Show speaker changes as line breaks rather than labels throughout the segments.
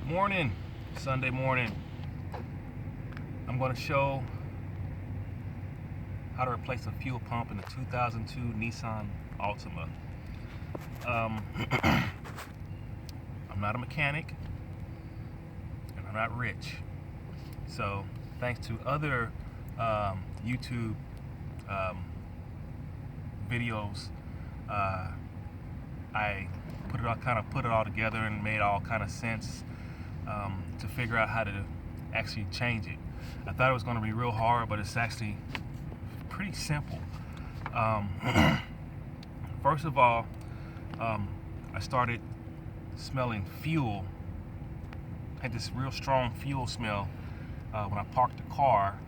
Morning, Sunday morning. I'm going to show how to replace a fuel pump in the 2002 Nissan Altima. I'm not a mechanic and I'm not rich, so thanks to other YouTube videos, I put it all together and made all kind of sense to figure out how to actually change it. I thought it was going to be real hard, but it's actually pretty simple. First of all, I started smelling fuel. I had this real strong fuel smell when I parked the car,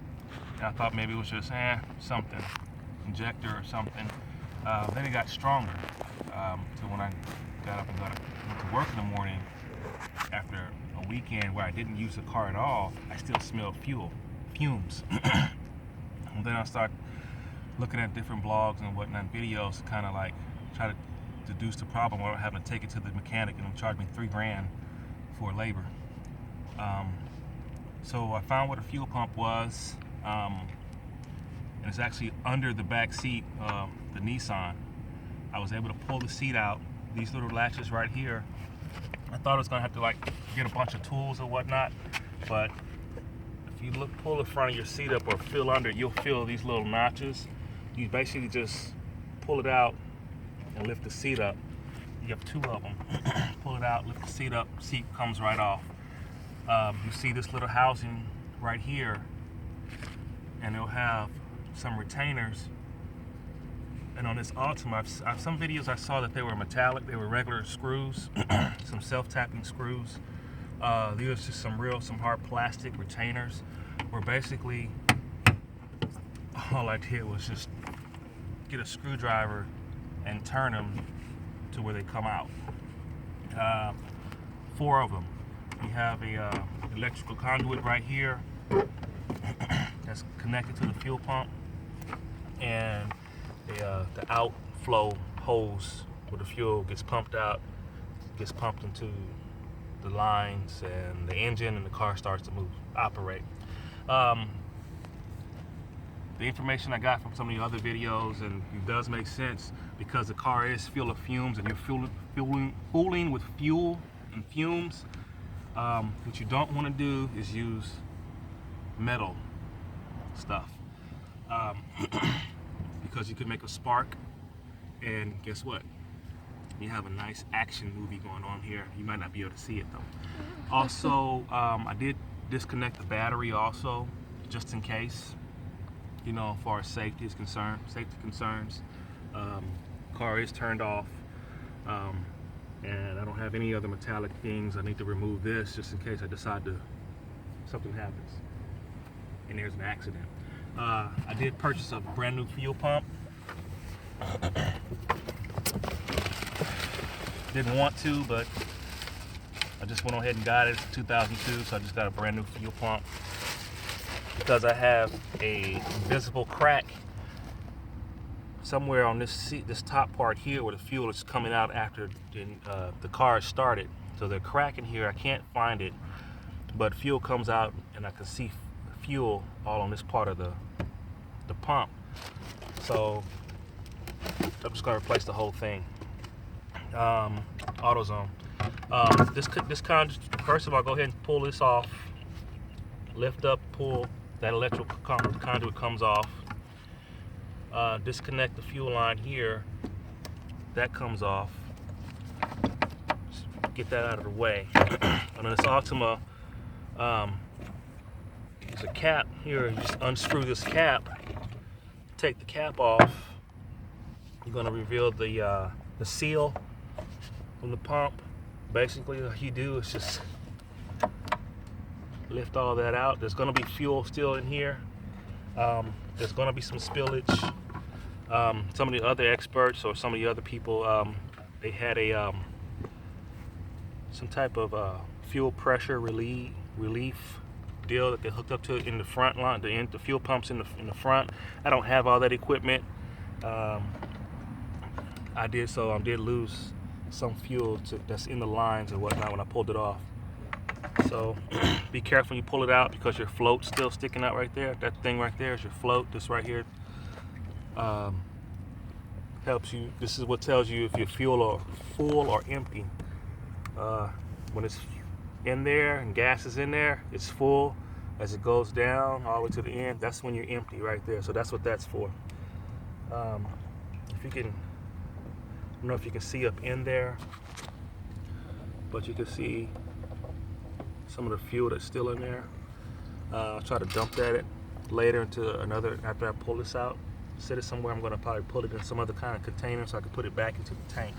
and I thought maybe it was just something, injector or something. Then it got stronger. So when I got up and went to work in the morning after a weekend where I didn't use the car at all, I still smelled fumes. And then I started looking at different blogs and whatnot, videos to kind of like try to deduce the problem without having to take it to the mechanic and charge me $3,000 for labor. So I found what a fuel pump was, and it's actually under the back seat of the Nissan. I was able to pull the seat out, these little latches right here. I thought I was gonna have to like get a bunch of tools or whatnot, but if you pull the front of your seat up or feel under it, you'll feel these little notches. You basically just pull it out and lift the seat up. You have two of them. Pull it out, lift the seat up, seat comes right off. You see this little housing right here, and it'll have some retainers. And on this Altima, some videos I saw that they were metallic, they were regular screws, some self-tapping screws. These are just some hard plastic retainers, where basically all I did was just get a screwdriver and turn them to where they come out. 4 of them. You have a electrical conduit right here that's connected to the fuel pump, and the outflow hose where the fuel gets pumped out, gets pumped into the lines and the engine, and the car starts to operate. The information I got from some of the other videos, and it does make sense because the car is full of fumes, and you're fooling with fuel and fumes. What you don't want to do is use metal stuff. Because you could make a spark, and guess what? You have a nice action movie going on here. You might not be able to see it though. Also, I did disconnect the battery also, just in case, as far as safety concerns. Car is turned off, and I don't have any other metallic things. I need to remove this just in case I decide something happens and there's an accident. I did purchase a brand new fuel pump. Didn't want to, but I just went ahead and got it. It's 2002, so I just got a brand new fuel pump because I have a visible crack somewhere on this top part here where the fuel is coming out after the car is started. So the crack in here, I can't find it, but fuel comes out and I can see fuel all on this part of the pump. So I'm just gonna replace the whole thing. AutoZone. This first of all, go ahead and pull this off. Lift up, pull that electrical conduit comes off. Disconnect the fuel line here. That comes off. Just get that out of the way. And on this Altima, there's a cap here. You just unscrew this cap. Take the cap off. You're going to reveal the seal from the pump. Basically, what you do is just lift all that out. There's going to be fuel still in here. There's going to be some spillage. Some of the other experts or some of the other people, they had some type of fuel pressure relief deal that they hooked up to it in the front line, the fuel pumps in the front. I don't have all that equipment. I did lose some fuel that's in the lines and whatnot when I pulled it off. So be careful when you pull it out because your float's still sticking out right there. That thing right there is your float. This right here helps you. This is what tells you if your fuel are full or empty. When it's in there and gas is in there, it's full. As it goes down all the way to the end, that's when you're empty right there. So that's what that's for. If you can, I don't know if you can see up in there, but you can see some of the fuel that's still in there. I'll try to dump that later into another, after I pull this out, set it somewhere. I'm gonna probably put it in some other kind of container so I can put it back into the tank.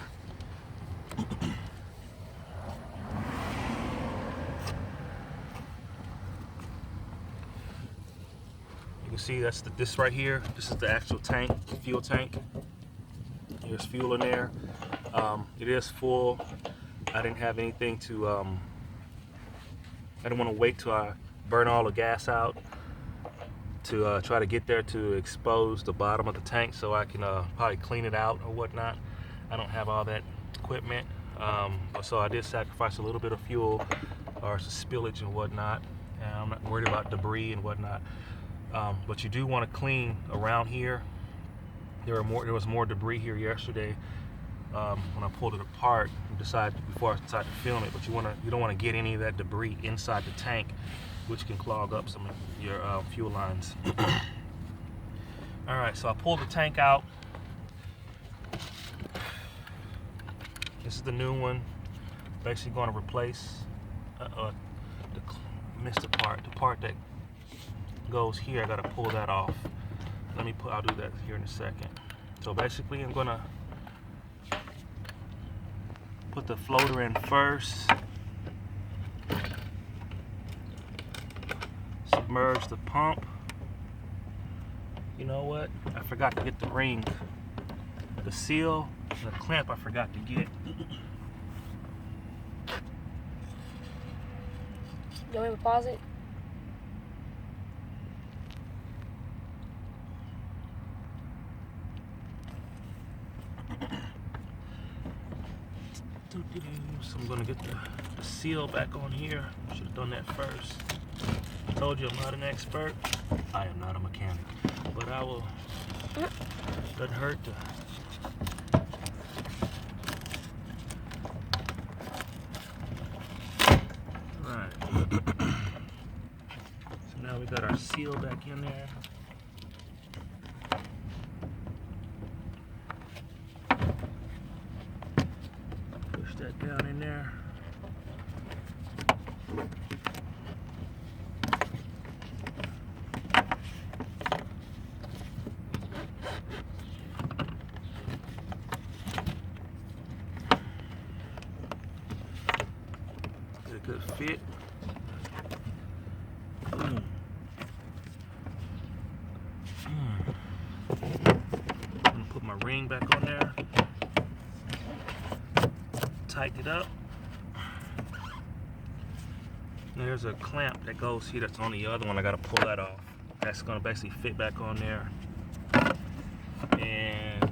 You can see that's this right here. This is the actual tank, fuel tank. There's fuel in there. It is full. I didn't have anything to, I didn't want to wait till I burn all the gas out to try to get there to expose the bottom of the tank so I can probably clean it out or whatnot. I don't have all that equipment. So I did sacrifice a little bit of fuel or some spillage and whatnot. And I'm not worried about debris and whatnot. But you do want to clean around here. There was more debris here yesterday when I pulled it apart and before I decided to film it. But you don't want to get any of that debris inside the tank, which can clog up some of your fuel lines. All right, so I pulled the tank out. This is the new one. Basically going to replace missed the part that goes here. I got to pull that off. I'll do that here in a second. So basically I'm gonna put the floater in first, submerge the pump. You know what? I forgot to get the ring, the seal, the clamp I forgot to get.
You want me to pause it?
So I'm gonna get the seal back on here. Should have done that first. I told you I'm not an expert. I am not a mechanic, but I will. Doesn't hurt to. Right. So now we got our seal back in there. That down in there. Get a good fit. I'm gonna put my ring back on there. Tighten it up. There's a clamp that goes here that's on the other one. I gotta pull that off. That's gonna basically fit back on there. And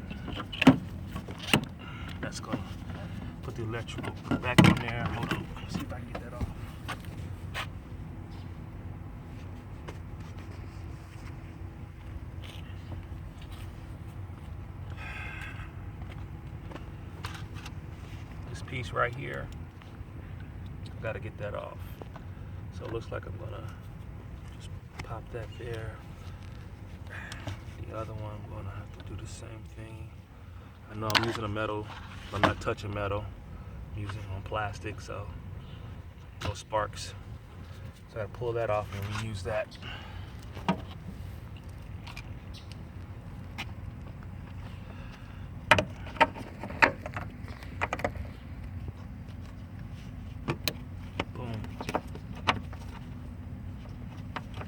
that's gonna put the electrical back on there. Hold on, let's see if I can get that off. This piece right here, got to get that off. So it looks like I'm gonna just pop that there. The other one, I'm gonna have to do the same thing. I know I'm using a metal, I'm not touching metal. I'm using it on plastic, so no sparks. So I gotta pull that off and reuse that.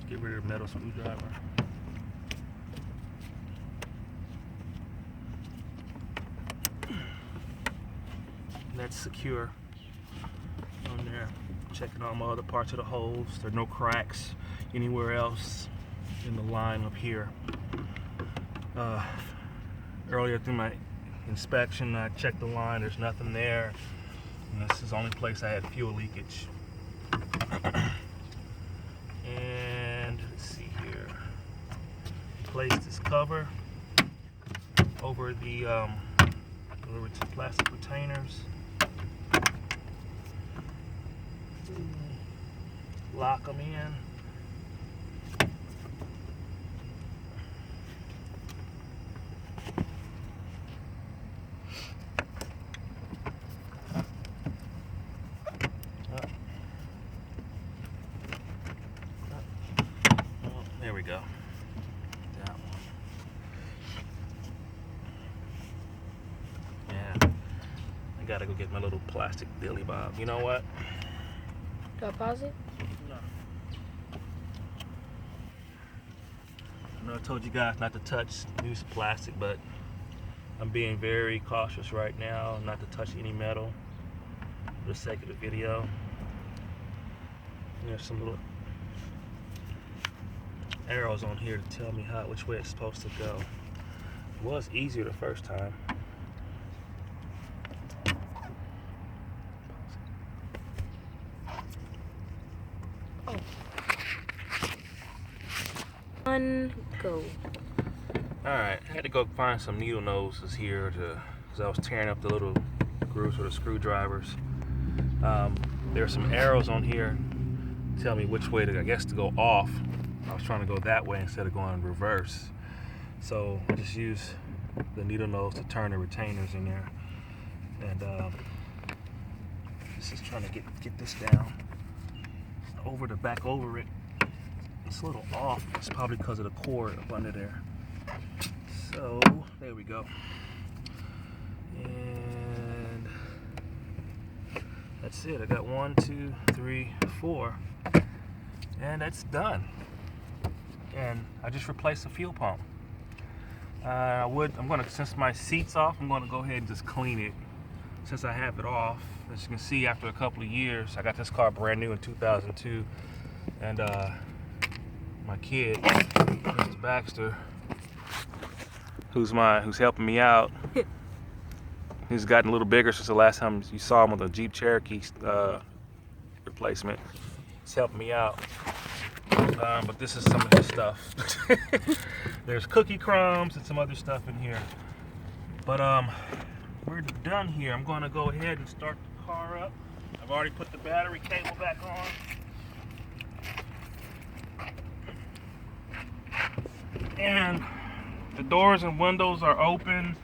Get rid of the metal screwdriver. That's secure on there. Checking all my other parts of the holes. There are no cracks anywhere else in the line up here. Earlier through my inspection, I checked the line. There's nothing there. And this is the only place I had fuel leakage. replace this cover over the plastic retainers. Lock them in. There we go. That one. Yeah. I gotta go get my little plastic dilly bob. You know what?
Do I pause it?
No. I know I told you guys not to touch loose plastic, but I'm being very cautious right now not to touch any metal for the sake of the video. There's some little arrows on here to tell me which way it's supposed to go. It was easier the first time.
Oh. One, go.
Alright, I had to go find some needle noses here because I was tearing up the little grooves for the screwdrivers. There's some arrows on here to tell me which way to, I guess, to go off. I was trying to go that way instead of going in reverse. So I just use the needle nose to turn the retainers in there. And this is trying to get this down back over it. It's a little off. It's probably because of the cord up under there. So there we go. And that's it. I got 1, 2, 3, 4. And that's done. And I just replaced the fuel pump. Since my seat's off, I'm gonna go ahead and just clean it since I have it off. As you can see, after a couple of years, I got this car brand new in 2002, and my kid, Mr. Baxter, who's helping me out, he's gotten a little bigger since the last time you saw him with a Jeep Cherokee replacement. He's helping me out. But this is some of his stuff. There's cookie crumbs and some other stuff in here. But we're done here. I'm going to go ahead and start the car up. I've already put the battery cable back on. And the doors and windows are open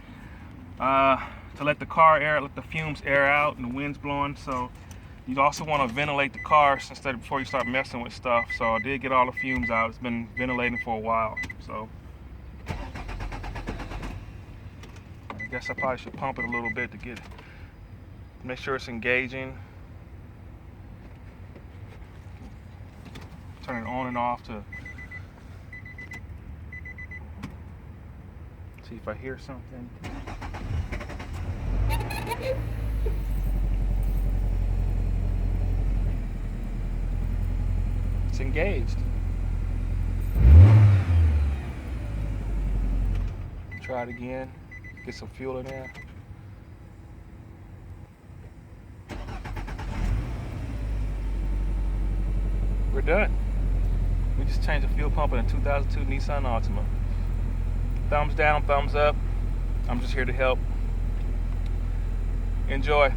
to let the car air, let the fumes air out and the wind's blowing. So you also want to ventilate the car before you start messing with stuff. So I did get all the fumes out. It's been ventilating for a while. So I guess I probably should pump it a little bit to make sure it's engaging. Turn it on and off to see if I hear something. It's engaged. Try it again. Get some fuel in there. We're done. We just changed the fuel pump in a 2002 Nissan Altima. Thumbs down, thumbs up. I'm just here to help. Enjoy.